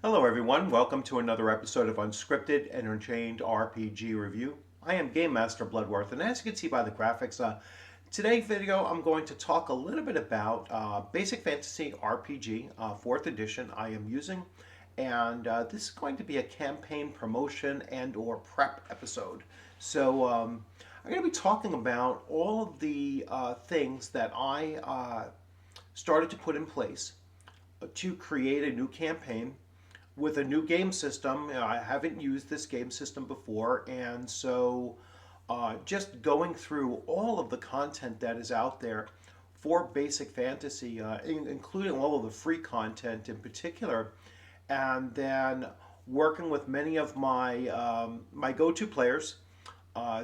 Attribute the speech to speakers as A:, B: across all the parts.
A: Hello, everyone. Welcome to another episode of Unscripted and Unchained RPG Review. I am Game Master Bloodworth, and as you can see by the graphics, today's video I'm going to talk a little bit about Basic Fantasy RPG 4th edition I am using, and this is going to be a campaign promotion and/or prep episode. So I'm going to be talking about all of the things that I started to put in place to create a new campaign with a new game system. I haven't used this game system before, and so just going through all of the content that is out there for Basic Fantasy, including all of the free content in particular, and then working with many of my go-to players.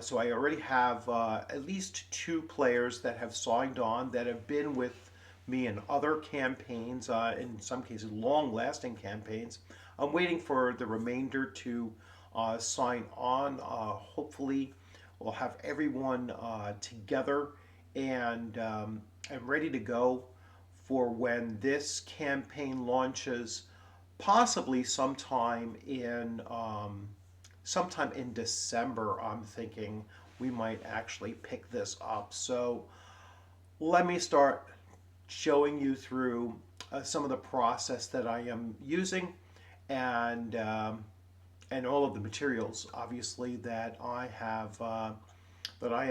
A: So I already have at least two players that have signed on that have been with me in other campaigns, in some cases long-lasting campaigns. I'm waiting for the remainder to sign on. Hopefully, we'll have everyone together and ready to go for when this campaign launches, possibly sometime in December. I'm thinking we might actually pick this up. So let me start showing you through some of the process that I am using and and all of the materials, obviously, that I have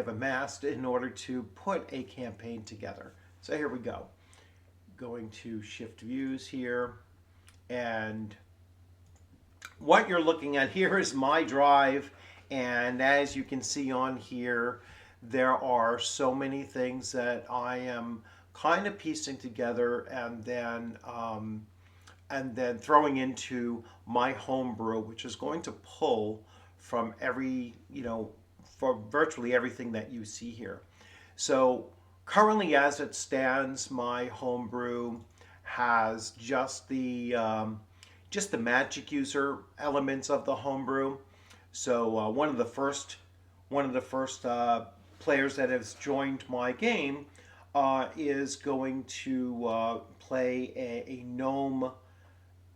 A: amassed in order to put a campaign together. So here we go. Going to shift views here, and what you're looking at here is my drive, and as you can see on here, there are so many things that I am kind of piecing together and then throwing into my homebrew, which is going to pull from for virtually everything that you see here. So currently, as it stands, my homebrew has just the magic user elements of the homebrew. So one of the first players that has joined my game is going to play a gnome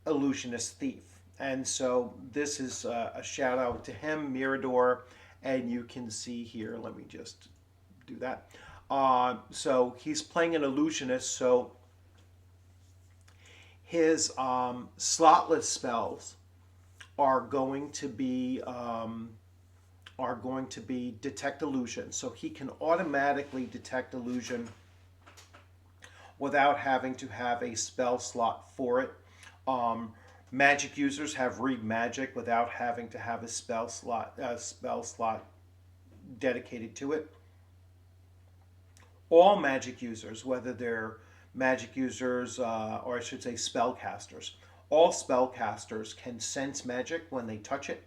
A: illusionist thief. And so this is a shout out to him, Mirador, and you can see here, let me just do that. So he's playing an illusionist, so his slotless spells are going to be detect illusion. So he can automatically detect illusion without having to have a spell slot for it. Um, Magic users have read magic without having to have a spell slot dedicated to it. All magic users, whether they're magic users or I should say spellcasters, all spellcasters can sense magic when they touch it.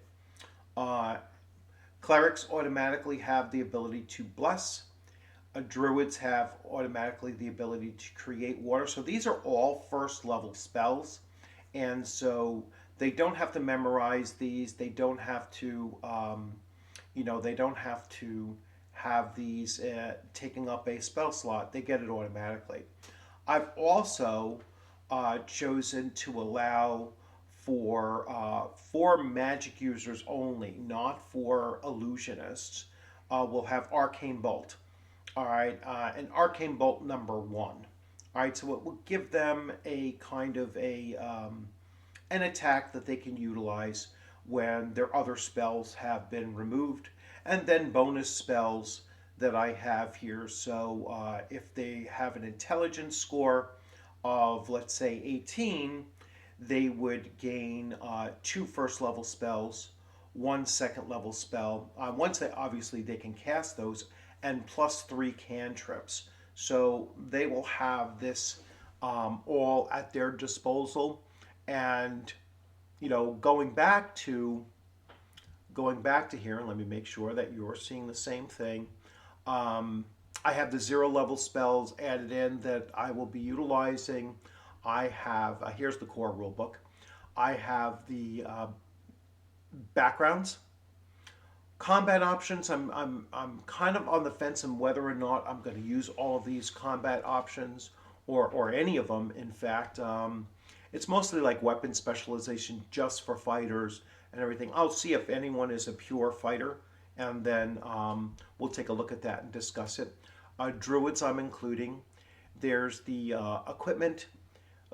A: Uh, Clerics automatically have the ability to bless. Druids have automatically the ability to create water. So these are all first level spells, and so they don't have to memorize these. They don't have to, they don't have to have these taking up a spell slot. They get it automatically. I've also chosen to allow for magic users only, not for illusionists. We'll have Arcane Bolt. All right, an Arcane Bolt #1. All right, so it will give them a kind of an attack that they can utilize when their other spells have been removed, and then bonus spells that I have here. So if they have an intelligence score of, let's say, 18, they would gain two first level spells, one second level spell. Once they can cast those, and plus three cantrips. So they will have this all at their disposal. And going back to here, let me make sure that you're seeing the same thing. I have the zero level spells added in that I will be utilizing. I have here's the core rulebook. I have the backgrounds, combat options. I'm kind of on the fence on whether or not I'm going to use all of these combat options or any of them, in fact. It's mostly like weapon specialization just for fighters and everything. I'll see if anyone is a pure fighter, and then we'll take a look at that and discuss it. Druids I'm including. There's the equipment,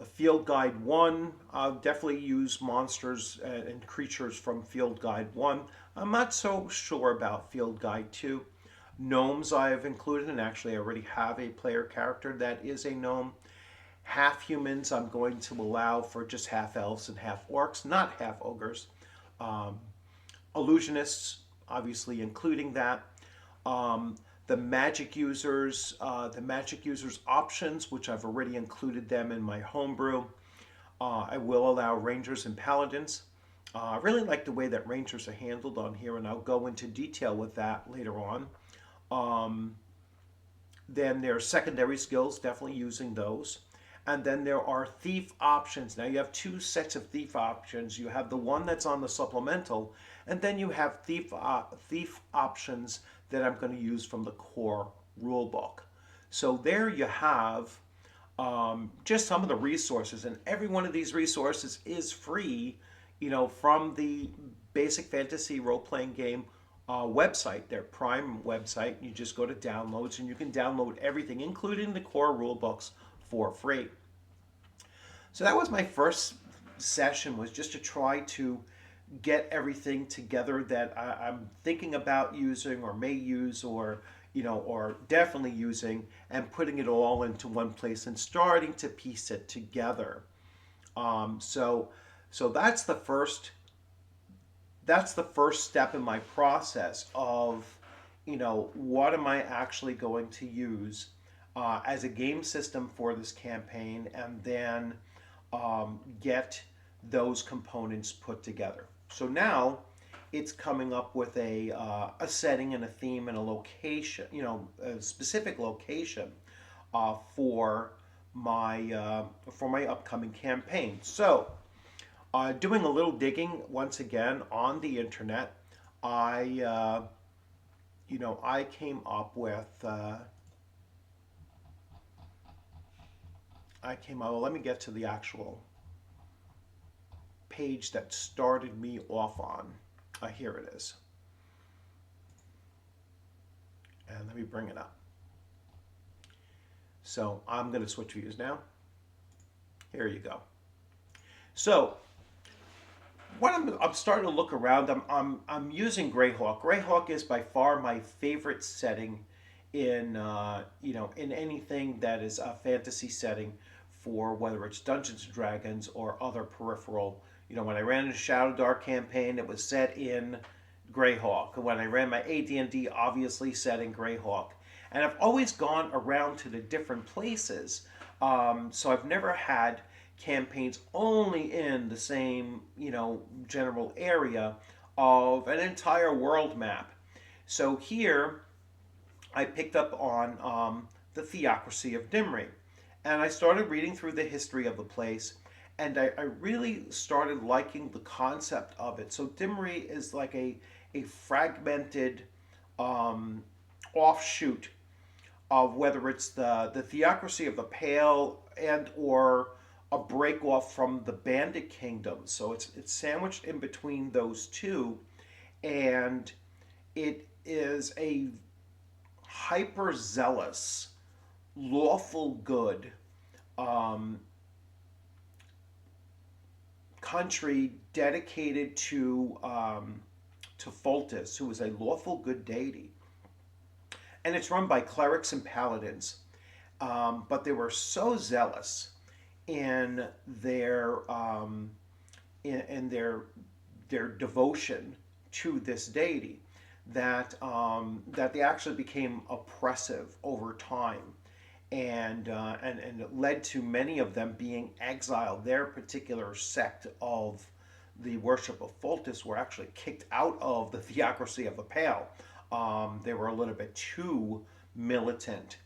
A: Field Guide 1. I'll definitely use monsters and creatures from Field Guide 1. I'm not so sure about Field Guide 2. Gnomes I have included, and actually I already have a player character that is a gnome. Half humans I'm going to allow for just half elves and half orcs, not half ogres. Um, Illusionists, obviously including that. Um, the magic users options, which I've already included them in my homebrew. I will allow rangers and paladins. I really like the way that rangers are handled on here, and I'll go into detail with that later on. Um, then there are secondary skills, definitely using those. And then there are thief options. Now you have two sets of thief options. You have the one that's on the supplemental, and then you have thief options that I'm going to use from the core rulebook. So there you have just some of the resources, and every one of these resources is free, from the Basic Fantasy role-playing game website, their Prime website. You just go to downloads, and you can download everything, including the core rulebooks, for free. So that was my first session, was just to try to get everything together that I'm thinking about using or may use, or definitely using, and putting it all into one place and starting to piece it together. So that's the first step in my process of, what am I actually going to use as a game system for this campaign, and then get those components put together. So now it's coming up with a setting and a theme and a location, a specific location for my upcoming campaign. So doing a little digging once again on the internet, I came up with. Well, let me get to the actual page that started me off on. Here it is. And let me bring it up. So I'm going to switch views now. Here you go. So what I'm starting to look around. I'm using Greyhawk. Greyhawk is by far my favorite setting in in anything that is a fantasy setting, for whether it's Dungeons and Dragons or other peripheral. When I ran the Shadow Dark campaign, it was set in Greyhawk. When I ran my AD&D, obviously set in Greyhawk. And I've always gone around to the different places. So I've never had campaigns only in the same, general area of an entire world map. So here, I picked up on the Theocracy of Dimri. And I started reading through the history of the place, and I really started liking the concept of it. So Dimri is like a fragmented offshoot of whether it's the Theocracy of the Pale and or a break off from the Bandit Kingdom. So it's sandwiched in between those two, and it is a hyper zealous, lawful good country dedicated to Foltis, who is a lawful good deity, and it's run by clerics and paladins. But they were so zealous in their in their devotion to this deity that that they actually became oppressive over time, and it led to many of them being exiled. Their particular sect of the worship of Foltis were actually kicked out of the Theocracy of the Pale. They were a little bit too militant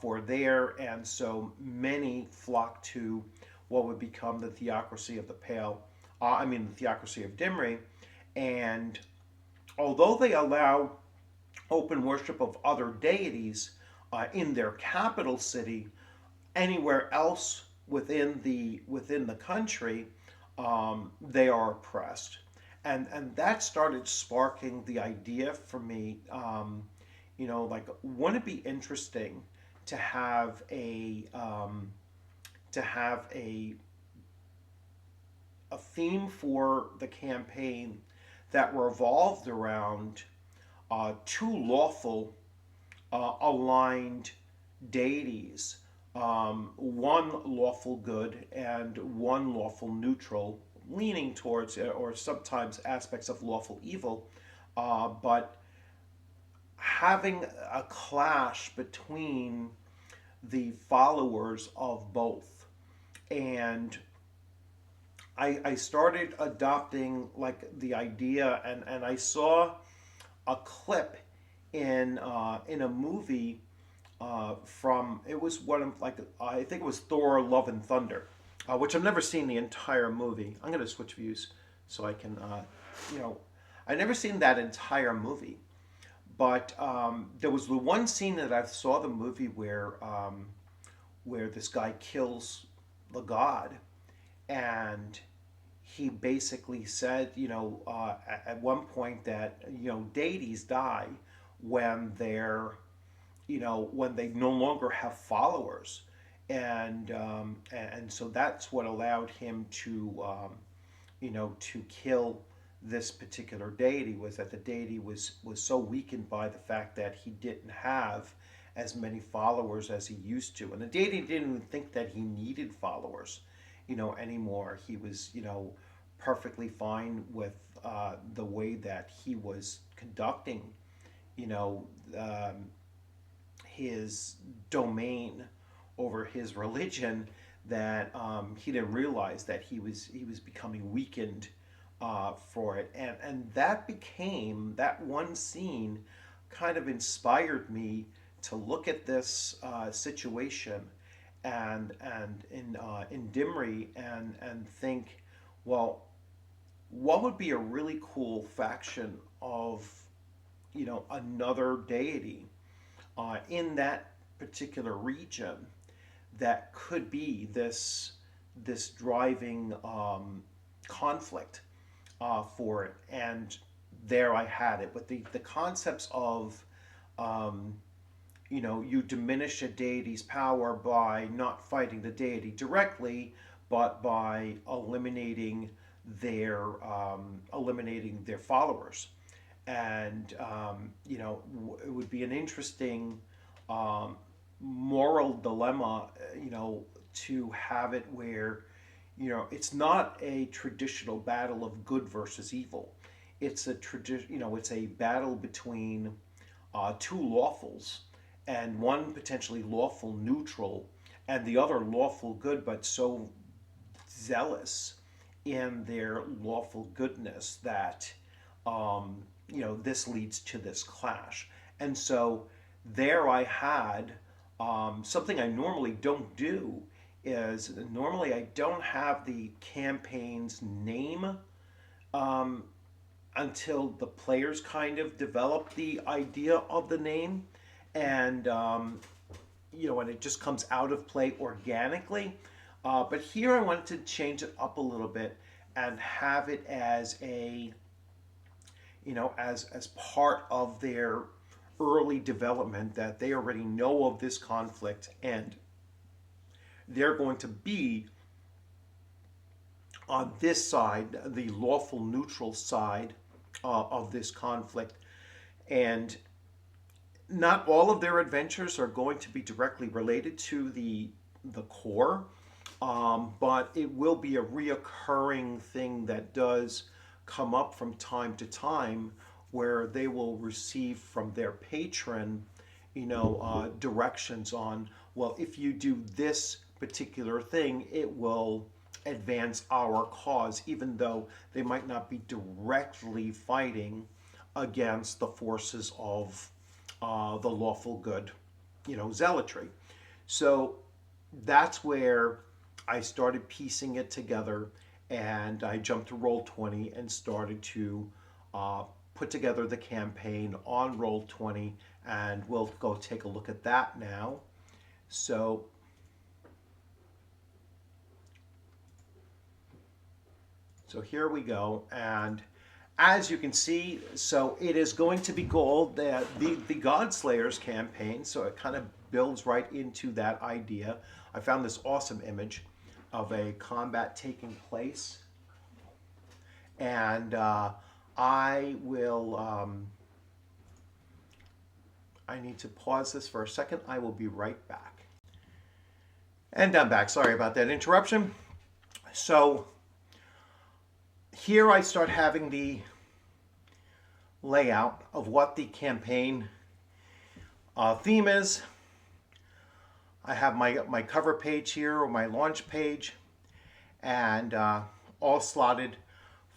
A: for there, and so many flocked to what would become the Theocracy of the Pale. The Theocracy of Dimri. And although they allow open worship of other deities in their capital city, anywhere else within the country, they are oppressed, and that started sparking the idea for me. Like, wouldn't it be interesting to have a theme for the campaign that revolved around two lawful aligned deities, one lawful good and one lawful neutral, leaning towards or sometimes aspects of lawful evil, but having a clash between the followers of both. And I started adopting like the idea, and I saw a clip in a movie from, it was one of, like, I think it was Thor: Love and Thunder, which I've never seen the entire movie. I'm gonna switch views so I can you know I've never seen that entire movie, but there was the one scene that I saw the movie where this guy kills the god, and he basically said, at one point that, deities die when when they no longer have followers, and so that's what allowed him to kill this particular deity, was that the deity was so weakened by the fact that he didn't have as many followers as he used to, and the deity didn't even think that he needed followers, anymore. He was, perfectly fine with the way that he was conducting, you know, um, his domain over his religion, that he didn't realize that he was becoming weakened for it, and that one scene kind of inspired me to look at this situation and in Dimri, and think, well, what would be a really cool faction of another deity in that particular region that could be this driving conflict for it. And there I had it with the concepts of you diminish a deity's power by not fighting the deity directly, but by eliminating their followers. And it would be an interesting moral dilemma, to have it where it's not a traditional battle of good versus evil. It's it's a battle between two lawfuls, and one potentially lawful neutral, and the other lawful good, but so zealous in their lawful goodness that this leads to this clash. And so there I had something I normally don't do, is normally I don't have the campaign's name um, until the players kind of develop the idea of the name, and and it just comes out of play organically. But here I wanted to change it up a little bit and have it as as part of their early development, that they already know of this conflict, and they're going to be on this side, the lawful neutral side of this conflict. And not all of their adventures are going to be directly related to the core, but it will be a reoccurring thing that does come up from time to time, where they will receive from their patron, directions on, well, if you do this particular thing, it will advance our cause, even though they might not be directly fighting against the forces of the lawful good, zealotry. So that's where I started piecing it together, and I jumped to Roll20 and started to put together the campaign on Roll20, and we'll go take a look at that now. So So here we go, and as you can see, so it is going to be gold, the Godslayers campaign, so it kind of builds right into that idea. I found this awesome image of a combat taking place, and I will, I need to pause this for a second. I will be right back. And I'm back. Sorry about that interruption. So here I start having the layout of what the campaign theme is. I have my cover page here, or my launch page, and all slotted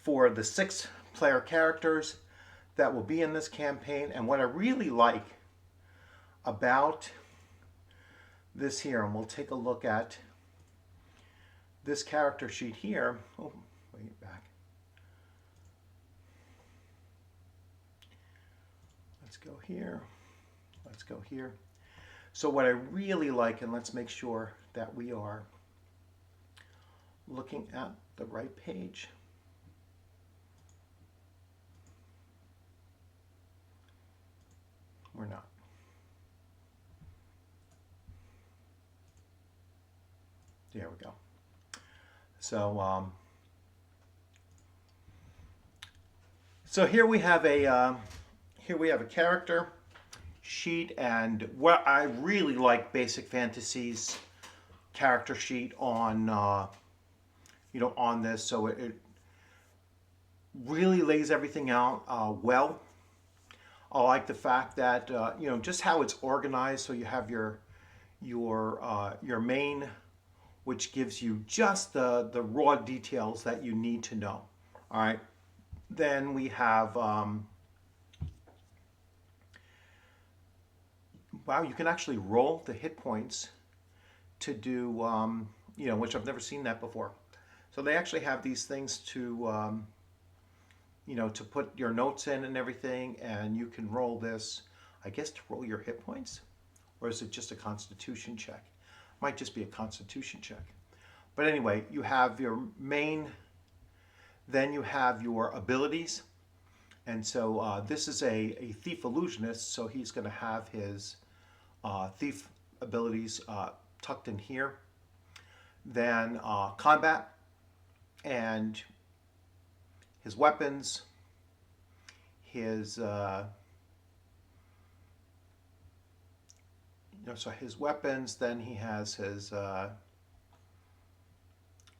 A: for the 6 player characters that will be in this campaign. And what I really like about this here, and we'll take a look at this character sheet here. Oh, wait, back. Let's go here. Let's go here. So what I really like, and let's make sure that we are looking at the right page. We're not. There we go. So, so here we have a character sheet, and what I really like Basic Fantasy's character sheet on on this. So it really lays everything out well. I like the fact that just how it's organized. So you have your main, which gives you just the raw details that you need to know. All right. Then we have, wow, you can actually roll the hit points to do, which I've never seen that before. So they actually have these things to, to put your notes in and everything, and you can roll this, I guess, to roll your hit points, or is it just a constitution check? Might just be a constitution check. But anyway, you have your main, then you have your abilities. And so this is a thief illusionist, so he's going to have his thief abilities tucked in here. Then combat and his weapons, his so his weapons. Then he has his.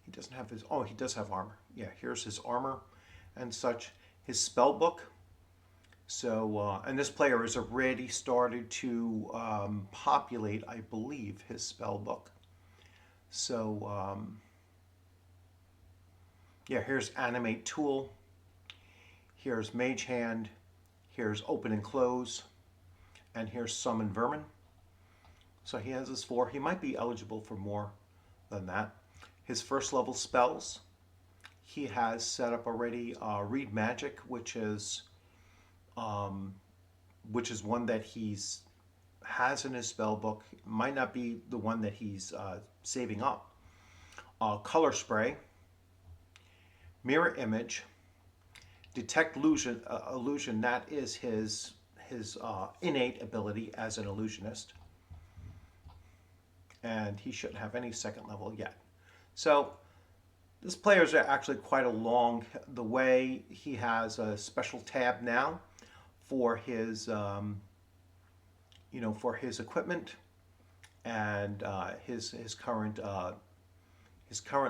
A: He doesn't have his. Oh, he does have armor. Yeah, here's his armor and such. His spell book. So, and this player has already started to populate, I believe, his spell book. So, yeah, here's animate tool. Here's mage hand. Here's open and close. And here's summon vermin. So he has his 4. He might be eligible for more than that. His first level spells. He has set up already read magic, which is one that he's has in his spell book. Might not be the one that he's saving up. Color spray, mirror image, detect illusion. That is his innate ability as an illusionist, and he shouldn't have any second level yet. So this player's actually quite along the way. He has a special tab now for his for his equipment and his current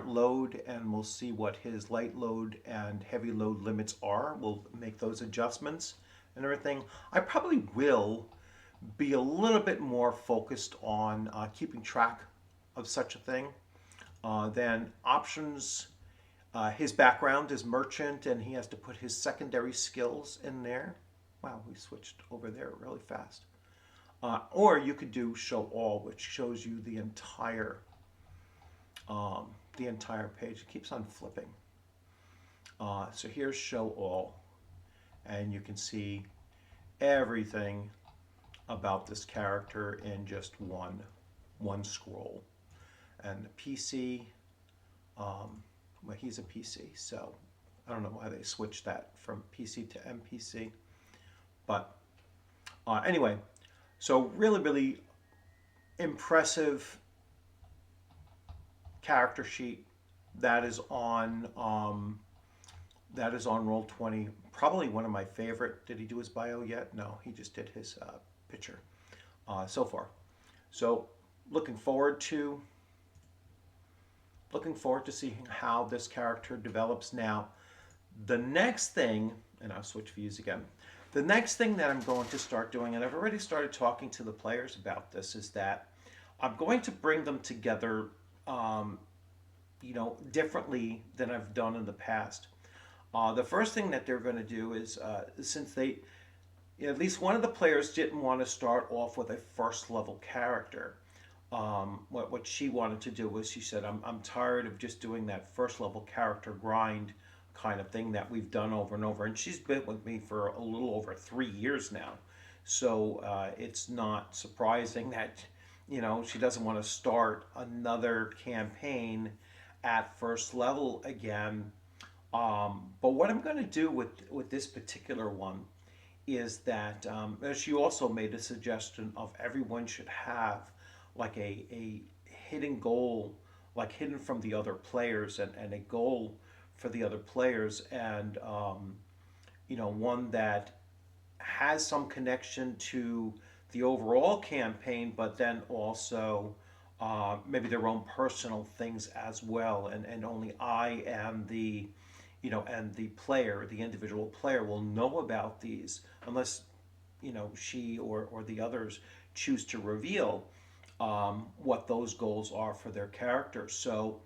A: load, and we'll see what his light load and heavy load limits are. We'll make those adjustments and everything. I probably will be a little bit more focused on keeping track of such a thing. Then options, his background is merchant, and he has to put his secondary skills in there. Wow, we switched over there really fast. Or you could do show all, which shows you the entire page. It keeps on flipping. So here's show all, and you can see everything about this character in just one scroll. And the PC, well, he's a PC, so I don't know why they switched that from PC to MPC. But anyway, so really, really impressive character sheet that is on Roll 20. Probably one of my favorite. Did he do his bio yet? No, he just did his picture so far. So looking forward to seeing how this character develops now. The next thing, and I'll switch views again. The next thing that I'm going to start doing, and I've already started talking to the players about this, is that I'm going to bring them together, differently than I've done in the past. The first thing that they're going to do is, since they, at least one of the players didn't want to start off with a first level character. What she wanted to do was, she said, I'm tired of just doing that first level character grind kind of thing that we've done over and over. And she's been with me for a little over 3 years now. So it's not surprising that, she doesn't want to start another campaign at first level again. But what I'm going to do with this particular one is that, she also made a suggestion of everyone should have like a hidden goal, like hidden from the other players, and a goal for the other players, and one that has some connection to the overall campaign, but then also maybe their own personal things as well, and only I and the player, the individual player, will know about these, unless she or the others choose to reveal what those goals are for their characters. So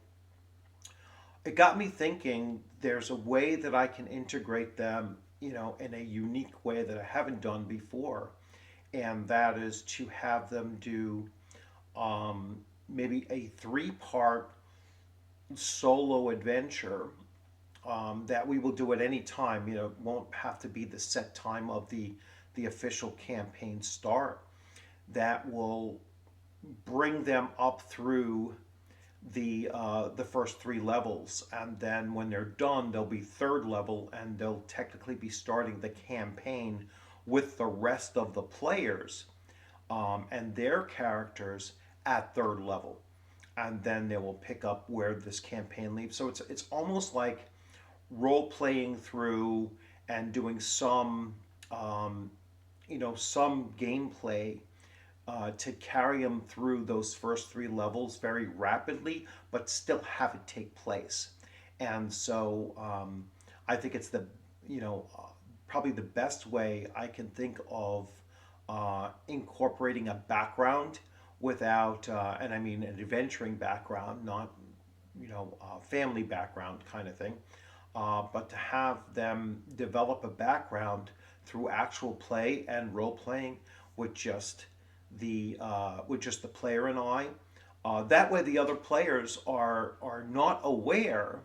A: it got me thinking, there's a way that I can integrate them, in a unique way that I haven't done before. And that is to have them do maybe a 3-part solo adventure that we will do at any time. It won't have to be the set time of the official campaign start. That will bring them up through the first 3 levels, and then when they're done, they'll be 3rd level, and they'll technically be starting the campaign with the rest of the players and their characters at 3rd level, and then they will pick up where this campaign leaves. So it's almost like role playing through and doing some some gameplay to carry them through those first 3 levels very rapidly, but still have it take place. And so I think it's probably the best way I can think of incorporating a background without, and I mean an adventuring background, not family background kind of thing, but to have them develop a background through actual play and role playing with just the player and I. That way, the other players are not aware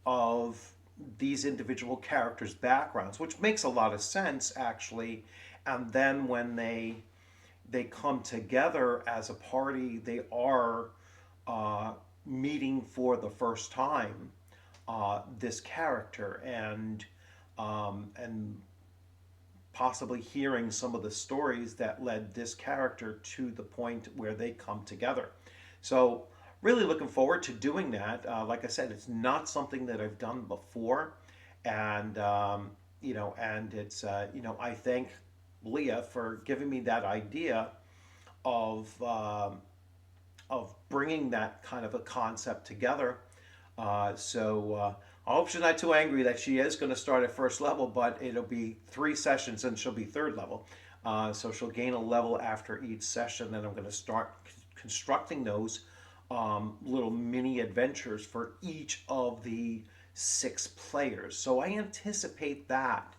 A: of these individual characters' backgrounds, which makes a lot of sense actually. And then when they come together as a party, they are meeting for the first time this character, and possibly hearing some of the stories that led this character to the point where they come together. So really looking forward to doing that. Like I said, it's not something that I've done before, and and it's I thank Leah for giving me that idea of bringing that kind of a concept together. I hope she's not too angry that she is going to start at first level, but it'll be 3 sessions and she'll be 3rd level. So she'll gain a level after each session, and I'm going to start constructing those little mini adventures for each of the 6 players. So I anticipate that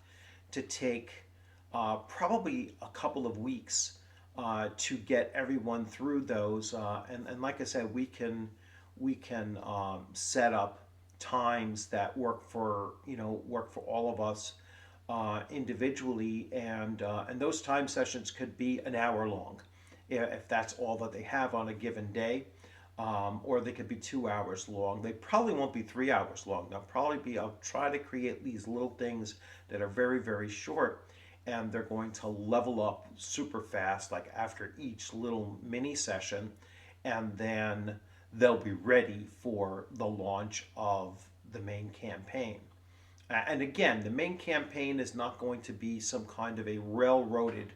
A: to take probably a couple of weeks to get everyone through those. And like I said, we can set up times that work for all of us individually, and those time sessions could be an hour long if that's all that they have on a given day. or they could be 2 hours long. They probably won't be 3 hours long. They'll probably be, I'll try to create these little things that are very, very short, and they're going to level up super fast, like after each little mini session, and then they'll be ready for the launch of the main campaign. And again, the main campaign is not going to be some kind of a railroaded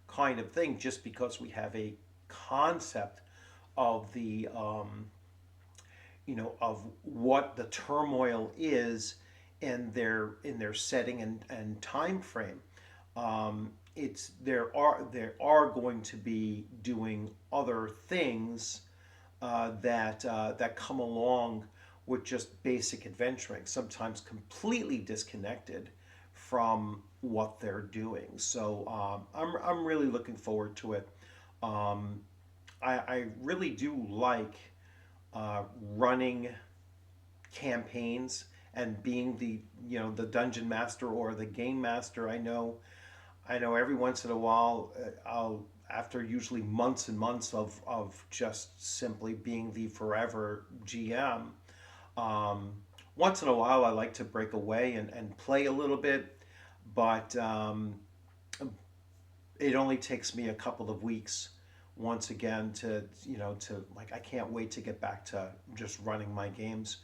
A: kind of thing just because we have a concept of the of what the turmoil is in their setting and time frame. It's there are going to be doing other things that come along with just basic adventuring, sometimes completely disconnected from what they're doing. So I'm really looking forward to it. Um, I really do like running campaigns and being the the dungeon master or the game master. I know every once in a while I'll after usually months and months of just simply being the forever GM. Um, Once in a while I like to break away and play a little bit, but it only takes me a couple of weeks once again to like I can't wait to get back to just running my games.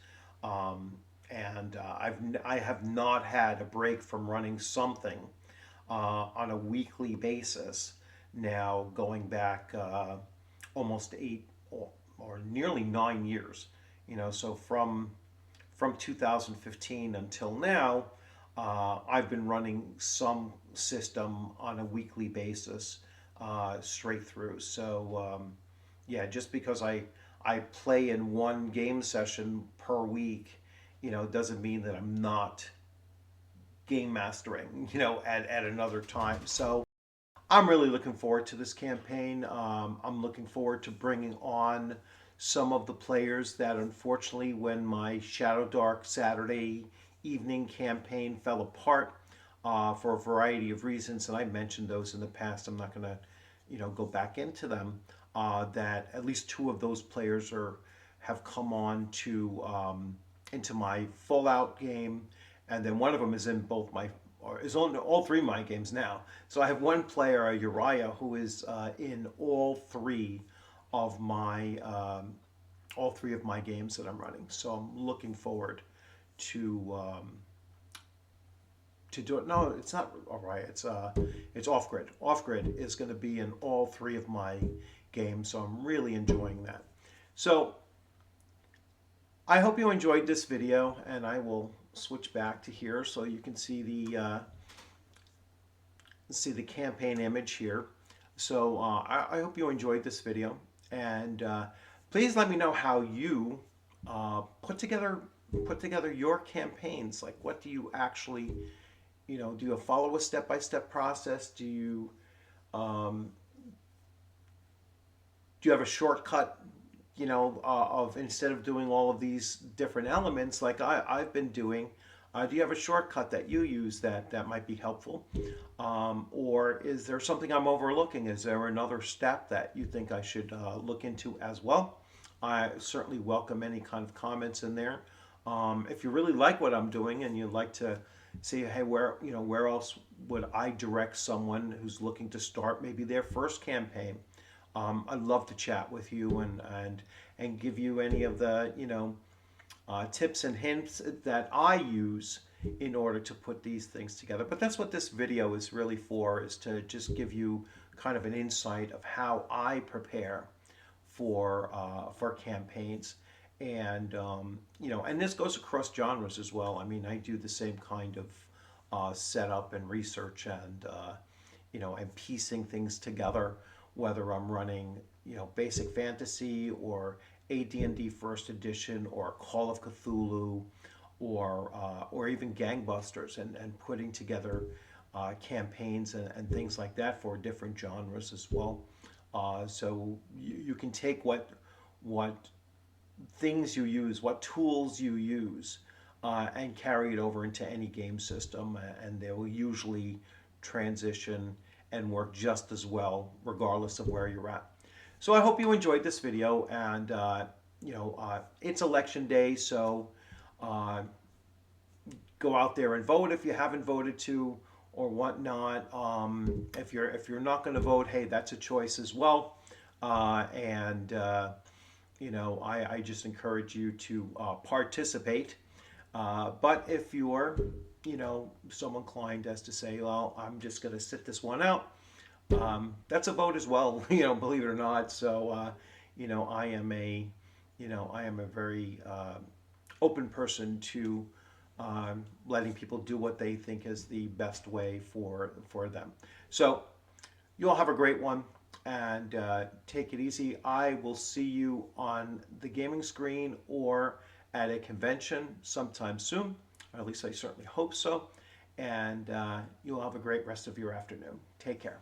A: And I have not had a break from running something on a weekly basis now, going back almost 8 or nearly 9 years. So from 2015 until now, I've been running some system on a weekly basis straight through. So yeah, just because I play in one game session per week, doesn't mean that I'm not game mastering, at another time. So I'm really looking forward to this campaign. I'm looking forward to bringing on some of the players that unfortunately, when my Shadow Dark Saturday evening campaign fell apart for a variety of reasons, and I mentioned those in the past. I'm not going to, go back into them. That at least two of those players have come on to into my Fallout game, and then one of them is in both my or is on all three of my games now. So I have one player, Uriah, who is in all three of my games that I'm running. So I'm looking forward to do it. No, it's not Uriah. It's Off Grid. Off Grid is going to be in all three of my games. So I'm really enjoying that. So I hope you enjoyed this video, and I will switch back to here so you can see the campaign image here. So I hope you enjoyed this video, and please let me know how you put together your campaigns. Like, what do you actually, do you follow a step-by-step process? Do you have a shortcut, of instead of doing all of these different elements like I've been doing? Do you have a shortcut that you use that might be helpful? Or is there something I'm overlooking? Is there another step that you think I should look into as well? I certainly welcome any kind of comments in there. If you really like what I'm doing and you'd like to see, hey, where else would I direct someone who's looking to start maybe their first campaign? I'd love to chat with you and give you any of the tips and hints that I use in order to put these things together. But that's what this video is really for, is to just give you kind of an insight of how I prepare for campaigns. And and this goes across genres as well. I mean, I do the same kind of setup and research and and piecing things together, whether I'm running basic fantasy or AD&D First Edition or Call of Cthulhu or even Gangbusters, and putting together campaigns and things like that for different genres as well. So you can take what things you use, what tools you use, and carry it over into any game system, and they will usually transition and work just as well regardless of where you're at. So I hope you enjoyed this video, and it's election day, so uh, go out there and vote if you haven't voted to or whatnot. If you're not going to vote, hey, that's a choice as well. And I just encourage you to participate. But if you're, so inclined as to say, well, I'm just going to sit this one out, that's a vote as well. Believe it or not. So, I am a very open person to letting people do what they think is the best way for them. So, you all have a great one and take it easy. I will see you on the gaming screen or at a convention sometime soon. Or at least I certainly hope so. And you'll have a great rest of your afternoon. Take care.